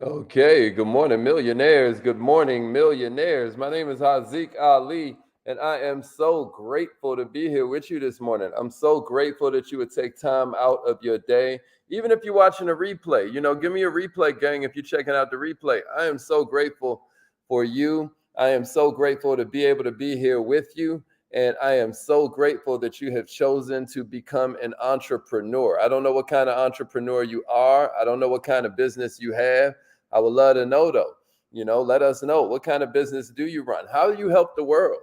Okay, good morning, millionaires. Good morning, millionaires. My name is Haziq Ali, and I am so grateful to be here with you this morning. I'm so grateful that you would take time out of your day, even if you're watching a replay. Give me a replay, gang, if you're checking out the replay. I am so grateful for you. I am so grateful to be able to be here with you. And I am so grateful that you have chosen to become an entrepreneur. I don't know what kind of entrepreneur you are. I don't know what kind of business you have. I would love to know though. Let us know, what kind of business do you run? How do you help the world?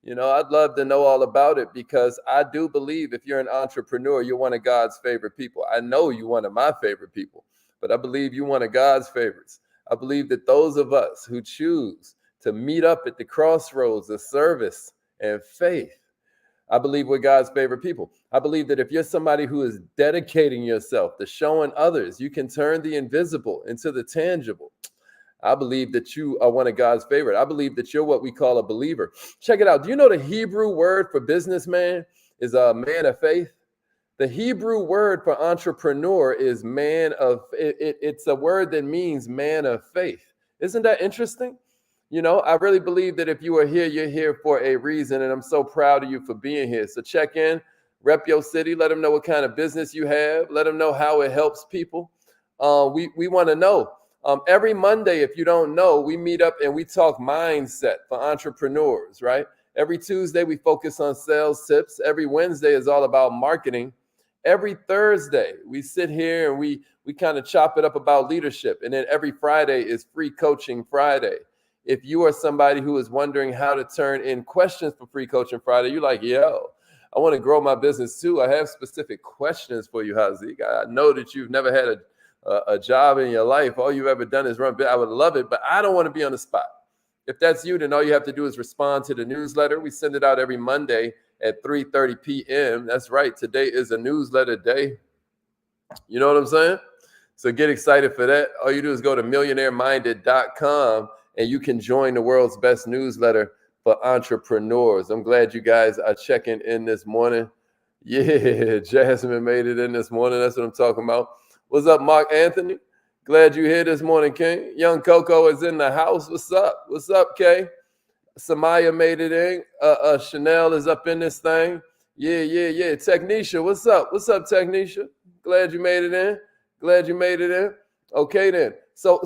I'd love to know all about it because I do believe if you're an entrepreneur, you're one of God's favorite people. I know you're one of my favorite people, but I believe you're one of God's favorites. I believe that those of us who choose to meet up at the crossroads of service and faith, I believe we're God's favorite people. I believe that if you're somebody who is dedicating yourself to showing others, you can turn the invisible into the tangible. I believe that you are one of God's favorite. I believe that you're what we call a believer. Check it out. Do you know the Hebrew word for businessman is a man of faith? The Hebrew word for entrepreneur is man of it's a word that means man of faith. Isn't that interesting? I really believe that if you are here, you're here for a reason, and I'm so proud of you for being here. So check in, rep your city, let them know what kind of business you have, let them know how it helps people. We want to know. Every Monday, if you don't know, we meet up and we talk mindset for entrepreneurs, right? Every Tuesday, we focus on sales tips. Every Wednesday is all about marketing. Every Thursday, we sit here and we kind of chop it up about leadership. And then every Friday is free coaching Friday. If you are somebody who is wondering how to turn in questions for Free Coaching Friday, you're like, yo, I want to grow my business too. I have specific questions for you, Haziq. I know that you've never had a job in your life. All you've ever done is run. I would love it, but I don't want to be on the spot. If that's you, then all you have to do is respond to the newsletter. We send it out every Monday at 3:30 p.m. That's right. Today is a newsletter day. You know what I'm saying? So get excited for that. All you do is go to millionaireminded.com and you can join the world's best newsletter for entrepreneurs. I'm glad you guys are checking in this morning. Yeah, Jasmine made it in this morning. That's what I'm talking about. What's up, Mark Anthony? Glad you're here this morning, King. Young Coco is in the house. What's up? What's up, Kay? Samaya made it in. Chanel is up in this thing. Yeah. Technisha, what's up? What's up, Technisha? Glad you made it in. Glad you made it in. Okay then. So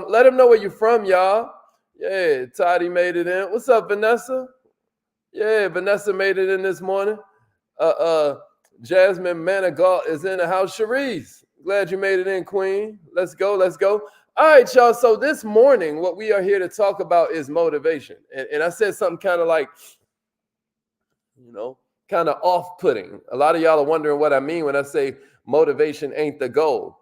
let them know where you're from, y'all. Yeah, Toddy made it in. What's up, Vanessa? Yeah, Vanessa made it in this morning. Jasmine Manigault is in the house. Cherise, glad you made it in, Queen. Let's go. All right, y'all. So this morning, what we are here to talk about is motivation. And I said something kind of like, kind of off-putting. A lot of y'all are wondering what I mean when I say motivation ain't the goal.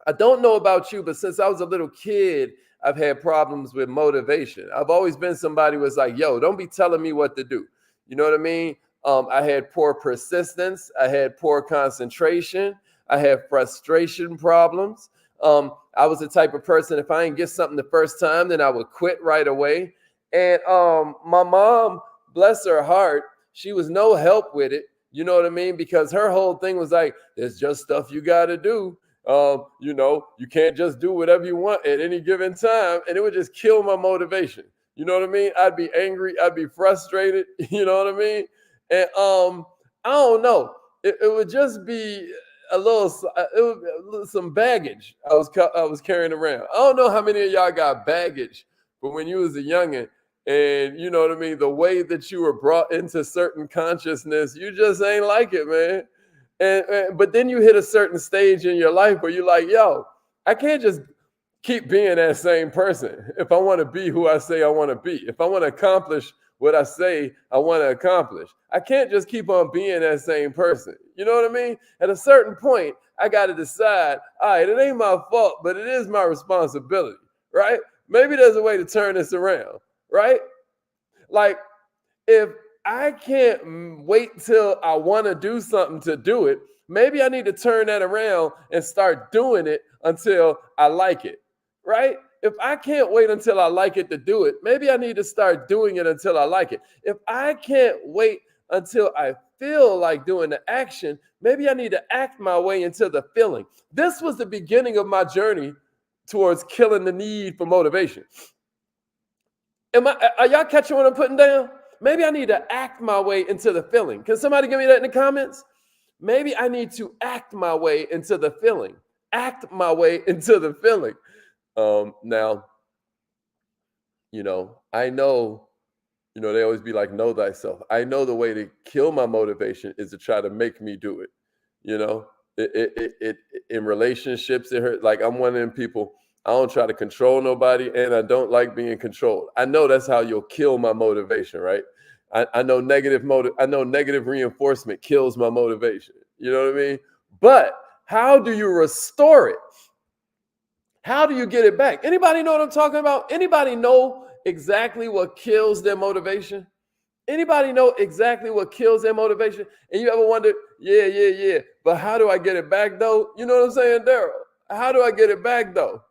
I don't know about you, but since I was a little kid, I've had problems with motivation. I've always been somebody who was like, yo, don't be telling me what to do. You know what I mean? I had poor persistence. I had poor concentration. I had frustration problems. I was the type of person, if I didn't get something the first time, then I would quit right away. And my mom, bless her heart, she was no help with it. You know what I mean? Because her whole thing was like, there's just stuff you got to do. You can't just do whatever you want at any given time. And it would just kill my motivation. You know what I mean? I'd be angry. I'd be frustrated. You know what I mean? And I don't know. It would just be a little, some baggage I was carrying around. I don't know how many of y'all got baggage, but when you was a youngin', and you know what I mean, the way that you were brought into certain consciousness, you just ain't like it, man. But then you hit a certain stage in your life where you're like, yo, I can't just keep being that same person if I want to be who I say I want to be. If I want to accomplish what I say I want to accomplish, I can't just keep on being that same person. You know what I mean? At a certain point, I got to decide, all right, it ain't my fault, but it is my responsibility, right? Maybe there's a way to turn this around, right? Like, if I can't wait till I want to do something to do it, maybe I need to turn that around and start doing it until I like it, right? If I can't wait until I like it to do it, maybe I need to start doing it until I like it. If I can't wait until I feel like doing the action, maybe I need to act my way into the feeling. This was the beginning of my journey towards killing the need for motivation. Are y'all catching what I'm putting down? Maybe I need to act my way into the feeling. Can somebody give me that in the comments? Maybe I need to act my way into the feeling. Act my way into the feeling. Now, I know, they always be like, know thyself. I know the way to kill my motivation is to try to make me do it. It in relationships, it hurt. Like, I'm one of them people, I don't try to control nobody, and I don't like being controlled. I know that's how you'll kill my motivation, right? I know negative reinforcement kills my motivation. You know what I mean? But how do you restore it? How do you get it back? Anybody know what I'm talking about? Anybody know exactly what kills their motivation? Anybody know exactly what kills their motivation? And you ever wondered, yeah, but how do I get it back though? You know what I'm saying, Daryl? How do I get it back though?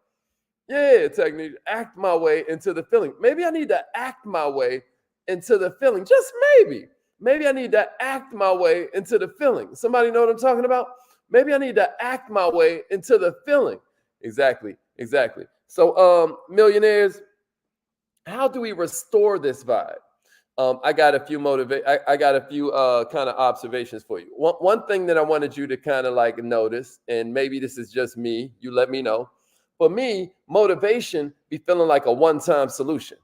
Yeah, technique, act my way into the feeling. Maybe I need to act my way into the feeling. Just maybe. Maybe I need to act my way into the feeling. Somebody know what I'm talking about? Maybe I need to act my way into the feeling. Exactly. So, millionaires, how do we restore this vibe? I got a few kind of observations for you. One thing that I wanted you to kind of like notice, and maybe this is just me, you let me know. For me, motivation be feeling like a one-time solution,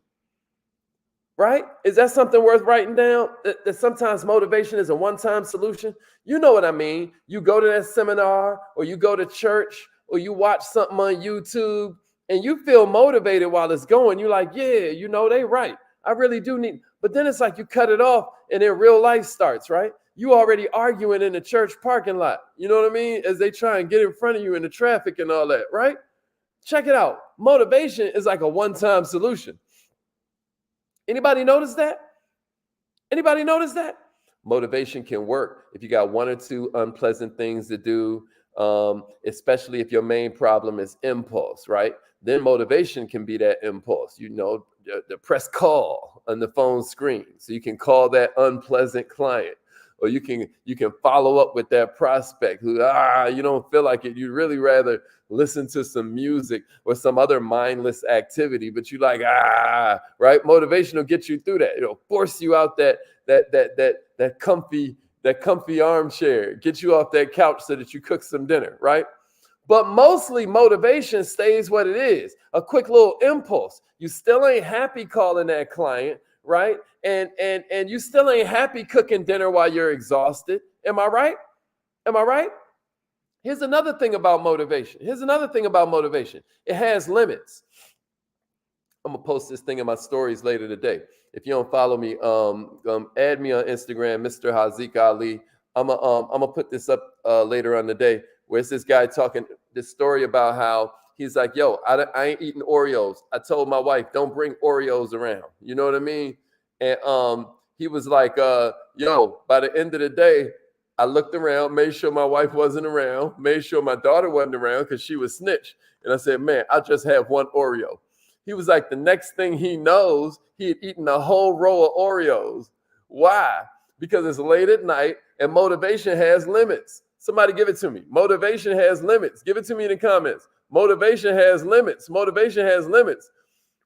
right? Is that something worth writing down? That sometimes motivation is a one-time solution? You know what I mean? You go to that seminar, or you go to church, or you watch something on YouTube, and you feel motivated while it's going. You're like, yeah, they right. I really do need. But then it's like you cut it off, and then real life starts, right? You already arguing in the church parking lot. You know what I mean? As they try and get in front of you in the traffic and all that, right? Check it out. Motivation is like a one-time solution. Anybody notice that? Anybody notice that? Motivation can work if you got one or two unpleasant things to do, especially if your main problem is impulse, right? Then motivation can be that impulse. The press call on the phone screen, so you can call that unpleasant client, or you can follow up with that prospect who you don't feel like it. You'd really rather listen to some music or some other mindless activity, but you like right? Motivation will get you through that. It'll force you out that comfy armchair, get you off that couch so that you cook some dinner, right? But mostly motivation stays what it is, a quick little impulse. You still ain't happy calling that client, right? And you still ain't happy cooking dinner while you're exhausted. Am I right? Am I right? Here's another thing about motivation. It has limits. I'm going to post this thing in my stories later today. If you don't follow me, add me on Instagram, Mr. Haziq Ali. I'm gonna put this up later on the day, where it's this guy talking this story about how he's like, yo, I ain't eating Oreos. I told my wife, don't bring Oreos around. You know what I mean? And he was like, yo, by the end of the day, I looked around, made sure my wife wasn't around, made sure my daughter wasn't around because she was snitch. And I said, man, I just have one Oreo. He was like, the next thing he knows, he had eaten a whole row of Oreos. Why? Because it's late at night and motivation has limits. Somebody give it to me. Motivation has limits. Give it to me in the comments. Motivation has limits. Motivation has limits.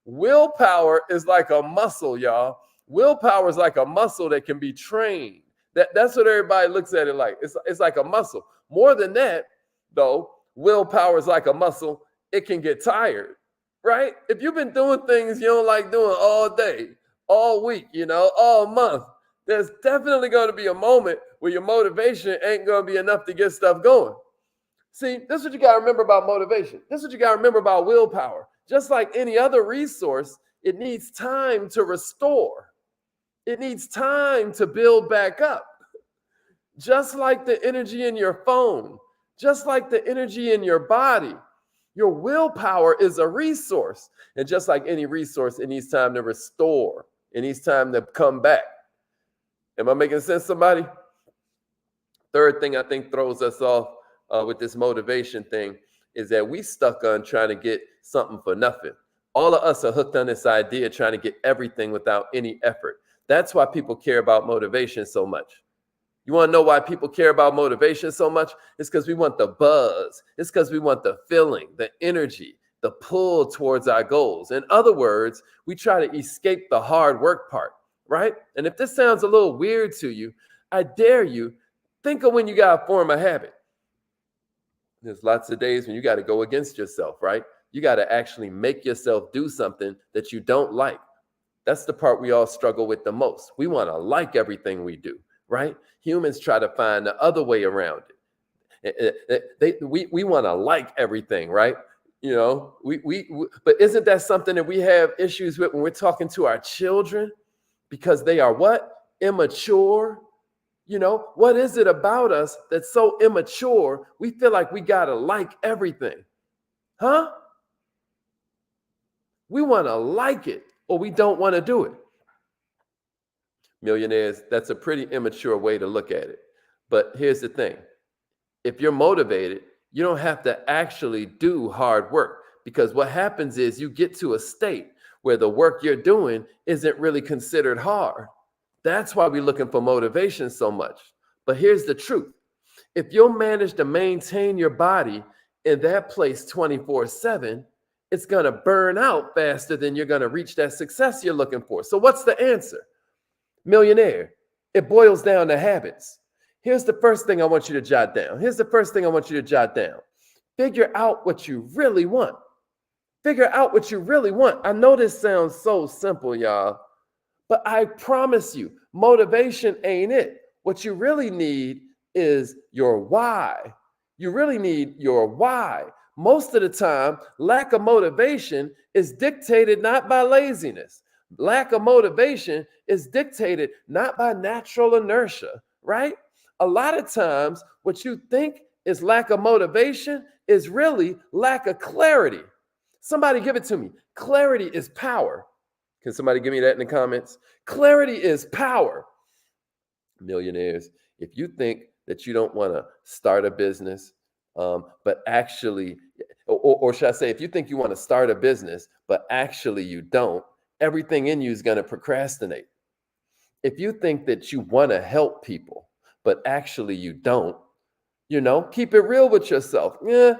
Willpower is like a muscle, y'all. Willpower is like a muscle that can be trained. That's what everybody looks at it like. It's like a muscle. More than that, though, willpower is like a muscle. It can get tired, right? If you've been doing things you don't like doing all day, all week, all month, there's definitely going to be a moment where your motivation ain't going to be enough to get stuff going. See, this is what you got to remember about motivation. This is what you got to remember about willpower. Just like any other resource, it needs time to restore. It needs time to build back up. Just like the energy in your phone, just like the energy in your body, your willpower is a resource. And just like any resource, it needs time to restore. It needs time to come back. Am I making sense, somebody? Third thing I think throws us off with this motivation thing is that we stuck on trying to get something for nothing. All of us are hooked on this idea, trying to get everything without any effort. That's why people care about motivation so much. You want to know why people care about motivation so much? It's because we want the buzz. It's because we want the feeling, the energy. the pull towards our goals. In other words, we try to escape the hard work part, right? And if this sounds a little weird to you, I dare you, think of when you got to form a habit. There's lots of days when you got to go against yourself, right? You got to actually make yourself do something that you don't like. That's the part we all struggle with the most. We want to like everything we do, right? Humans try to find the other way around it. We want to like everything, right? You know, but isn't that something that we have issues with when we're talking to our children? Because they are what? Immature. You know, what is it about us that's so immature? We feel like we got to like everything. Huh? We want to like it or we don't want to do it. Millionaires, that's a pretty immature way to look at it. But here's the thing. If you're motivated, you don't have to actually do hard work, because what happens is you get to a state where the work you're doing isn't really considered hard. That's why we're looking for motivation so much. But here's the truth. If you'll manage to maintain your body in that place 24/7, it's going to burn out faster than you're going to reach that success you're looking for. So what's the answer? Millionaire, it boils down to habits. Here's the first thing I want you to jot down. Figure out what you really want. I know this sounds so simple, y'all, but I promise you, motivation ain't it. What you really need is your why. Most of the time, lack of motivation is dictated not by laziness. Lack of motivation is dictated not by natural inertia, right? A lot of times, what you think is lack of motivation is really lack of clarity. Somebody give it to me. Clarity is power. Can somebody give me that in the comments? Clarity is power. Millionaires, if you think that you don't want to start a business, but actually, or should I say, if you think you want to start a business, but actually you don't, everything in you is going to procrastinate. If you think that you want to help people, but actually you don't, keep it real with yourself. Yeah,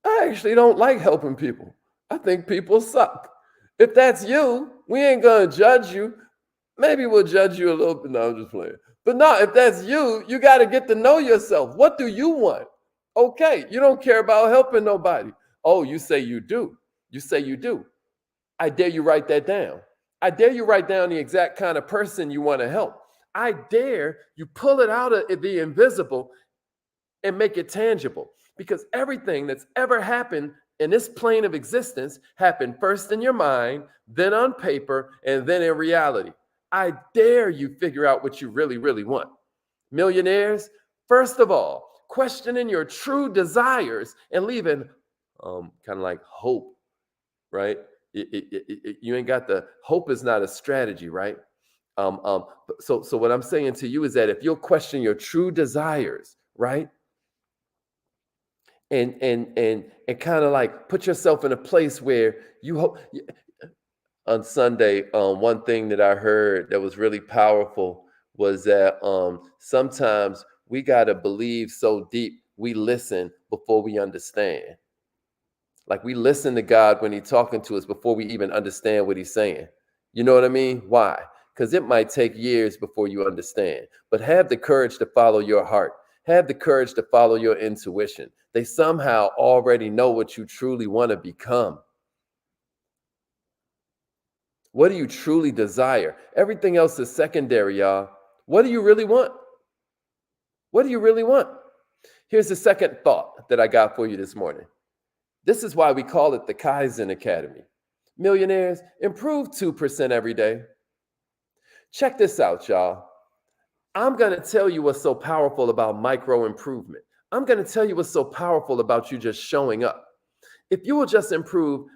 I actually don't like helping people. I think people suck. If that's you, we ain't going to judge you. Maybe we'll judge you a little bit. No, I'm just playing. But no, if that's you, you got to get to know yourself. What do you want? Okay, you don't care about helping nobody. Oh, you say you do. I dare you write that down. I dare you write down the exact kind of person you want to help. I dare you pull it out of the invisible and make it tangible, because everything that's ever happened in this plane of existence happened first in your mind, then on paper, and then in reality. I dare you figure out what you really, really want. Millionaires, first of all, questioning your true desires and leaving kind of like hope, right? You ain't got the hope is not a strategy, right? So what I'm saying to you is that if you'll question your true desires, right? And kind of like put yourself in a place where you hope. On Sunday, one thing that I heard that was really powerful was that sometimes we got to believe so deep we listen before we understand. Like we listen to God when he's talking to us before we even understand what he's saying. You know what I mean? Why? Because it might take years before you understand. But have the courage to follow your heart. Have the courage to follow your intuition. They somehow already know what you truly want to become. What do you truly desire? Everything else is secondary, y'all. What do you really want? Here's the second thought that I got for you this morning. This is why we call it the Kaizen Academy. Millionaires, improve 2% every day. Check this out, y'all. I'm going to tell you what's so powerful about micro improvement. I'm going to tell you what's so powerful about you just showing up. If you will just improve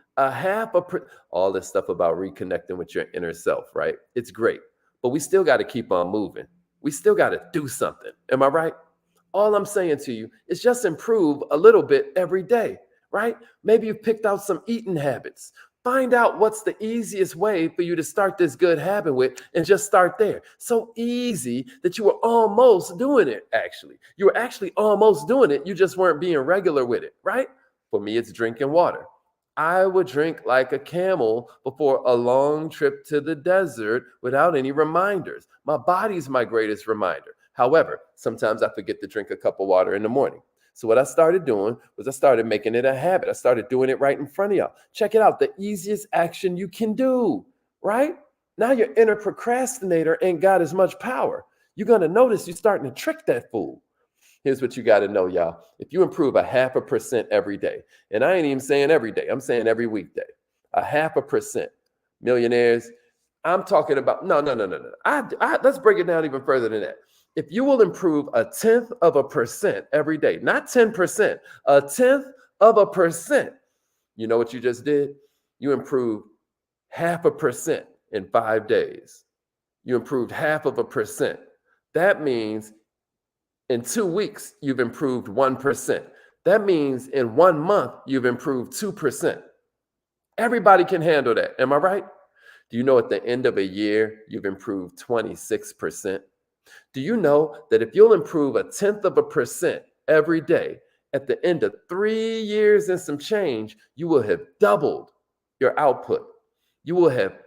all this stuff about reconnecting with your inner self, right? It's great, but we still got to keep on moving. We still got to do something. Am I right? All I'm saying to you is just improve a little bit every day, right? Maybe you've picked out some eating habits. Find out what's the easiest way for you to start this good habit with and just start there. So easy that you were almost doing it, actually. You were actually almost doing it. You just weren't being regular with it, right? For me, it's drinking water. I would drink like a camel before a long trip to the desert without any reminders. My body's my greatest reminder. However, sometimes I forget to drink a cup of water in the morning. So what I started doing was I started making it a habit. I started doing it right in front of y'all. Check it out. The easiest action you can do, right? Now your inner procrastinator ain't got as much power. You're going to notice you're starting to trick that fool. Here's what you got to know, y'all. If you improve 0.5% every day, and I ain't even saying every day, I'm saying every weekday, 0.5%. Millionaires, I'm talking about, no. Let's break it down even further than that. If you will improve 0.1% every day, not 10%, 0.1%, you know what you just did? You improved 0.5% in 5 days. You improved 0.5%. That means in 2 weeks, you've improved 1%. That means in 1 month, you've improved 2%. Everybody can handle that. Am I right? Do you know at the end of a year, you've improved 26%? Do you know that if you'll improve 0.1% every day, at the end of 3 years and some change, you will have doubled your output. You will have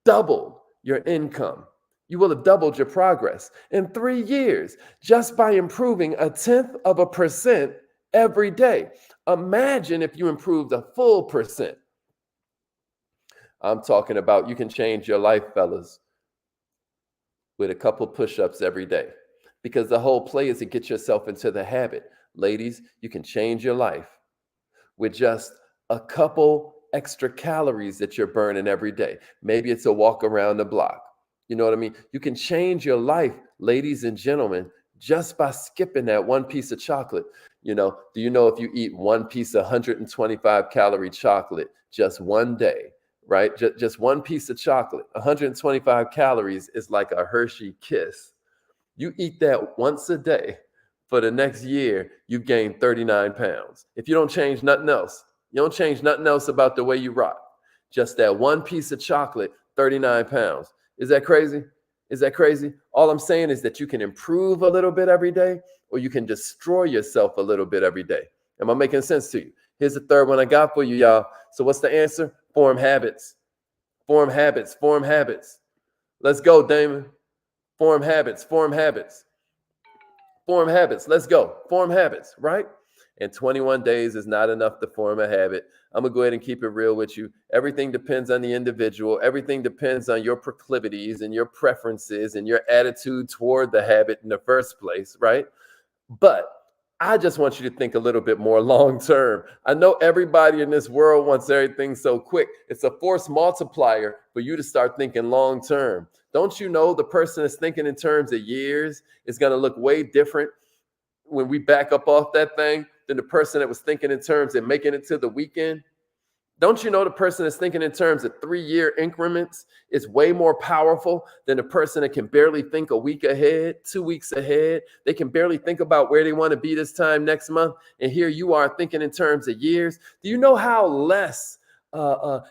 doubled your income. You will have doubled your progress in 3 years just by improving 0.1% every day. Imagine if you improved a full percent. I'm talking about you can change your life, fellas, with a couple push-ups every day. Because the whole play is to get yourself into the habit. Ladies, you can change your life with just a couple extra calories that you're burning every day. Maybe it's a walk around the block. You know what I mean? You can change your life, ladies and gentlemen, just by skipping that one piece of chocolate. Do you know if you eat one piece of 125 calorie chocolate just one day, right? Just one piece of chocolate, 125 calories is like a Hershey kiss. You eat that once a day for the next year, you gain 39 pounds. If you don't change nothing else, you don't change nothing else about the way you rock. Just that one piece of chocolate, 39 pounds. Is that crazy? Is that crazy? All I'm saying is that you can improve a little bit every day, or you can destroy yourself a little bit every day. Am I making sense to you? Here's the third one I got for you, y'all. So what's the answer? Form habits. Form habits. Form habits. Let's go, Damon. Form habits. Form habits. Form habits. Let's go. Form habits, right? And 21 days is not enough to form a habit. I'm going to go ahead and keep it real with you. Everything depends on the individual. Everything depends on your proclivities and your preferences and your attitude toward the habit in the first place, right? But I just want you to think a little bit more long term. I know everybody in this world wants everything so quick. It's a force multiplier for you to start thinking long term. Don't you know the person that's thinking in terms of years is going to look way different when we back up off that thing than the person that was thinking in terms of making it to the weekend? Don't you know the person that's thinking in terms of 3-year increments is way more powerful than the person that can barely think a week ahead, 2 weeks ahead? They can barely think about where they want to be this time next month. And here you are thinking in terms of years. Do you know how less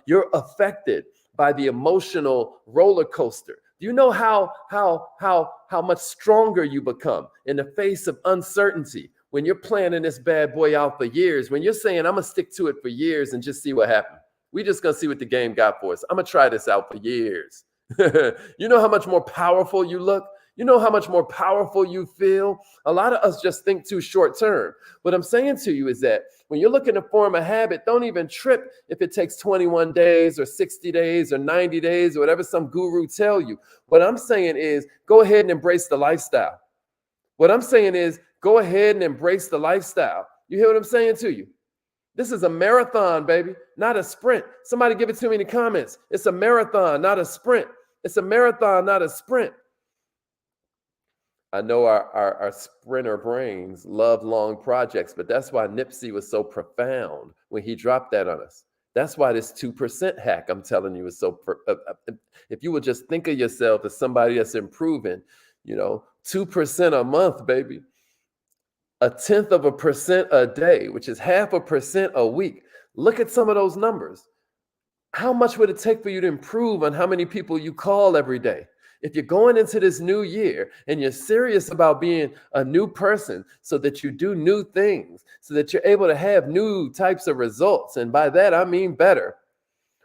you're affected by the emotional roller coaster? Do you know how much stronger you become in the face of uncertainty when you're planning this bad boy out for years, when you're saying, I'm going to stick to it for years and just see what happens. We just going to see what the game got for us. I'm going to try this out for years. You know how much more powerful you look? You know how much more powerful you feel? A lot of us just think too short term. What I'm saying to you is that when you're looking to form a habit, don't even trip if it takes 21 days or 60 days or 90 days or whatever some guru tell you. What I'm saying is go ahead and embrace the lifestyle. What I'm saying is go ahead and embrace the lifestyle. You hear what I'm saying to you? This is a marathon, baby, not a sprint. Somebody give it to me in the comments. It's a marathon, not a sprint. It's a marathon, not a sprint. I know our sprinter brains love long projects, but that's why Nipsey was so profound when he dropped that on us. That's why this 2% hack, I'm telling you, is so, if you would just think of yourself as somebody that's improving, 2% a month, baby, 0.1% a day, which is 0.5% a week. Look at some of those numbers. How much would it take for you to improve on how many people you call every day? If you're going into this new year and you're serious about being a new person so that you do new things, so that you're able to have new types of results, and by that I mean better,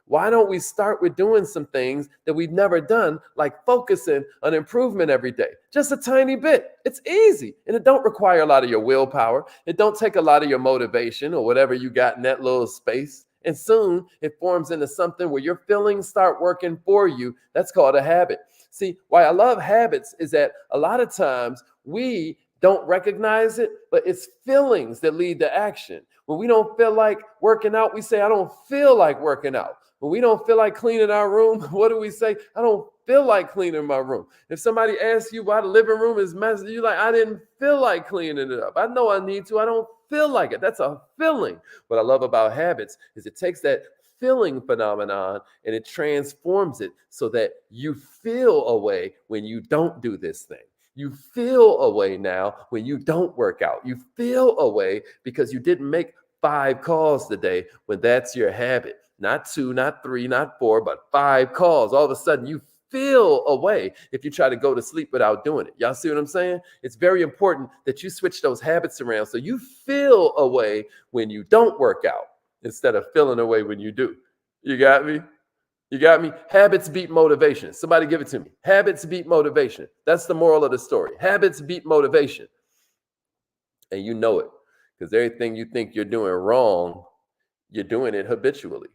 why don't we start with doing some things that we've never done, like focusing on improvement every day? Just a tiny bit. It's easy, and it don't require a lot of your willpower. It don't take a lot of your motivation or whatever you got in that little space. And soon it forms into something where your feelings start working for you. That's called a habit. See, why I love habits is that a lot of times we don't recognize it, but it's feelings that lead to action. When we don't feel like working out, we say, I don't feel like working out. When we don't feel like cleaning our room, what do we say? I don't feel like cleaning my room. If somebody asks you why the living room is messy, you're like, I didn't feel like cleaning it up. I know I need to. I don't feel like it. That's a feeling. What I love about habits is it takes that feeling phenomenon and it transforms it so that you feel a way when you don't do this thing. You feel a way now when you don't work out. You feel a way because you didn't make 5 calls today when that's your habit. Not 2, not 3, not 4, but 5 calls. All of a sudden you feel a way if you try to go to sleep without doing it. Y'all see what I'm saying? It's very important that you switch those habits around so you feel a way when you don't work out instead of feeling a way when you do. You got me? You got me? Habits beat motivation. Somebody give it to me. Habits beat motivation. That's the moral of the story. Habits beat motivation. And you know it because everything you think you're doing wrong, you're doing it habitually.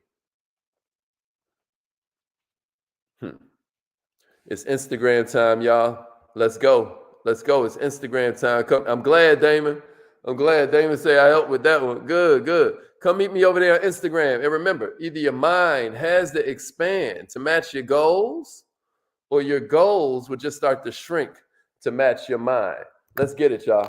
It's Instagram time, y'all. Let's go. Let's go. It's Instagram time. Come. I'm glad, Damon. I'm glad Damon say I helped with that one. Good, good. Come meet me over there on Instagram. And remember, either your mind has to expand to match your goals, or your goals will just start to shrink to match your mind. Let's get it, y'all.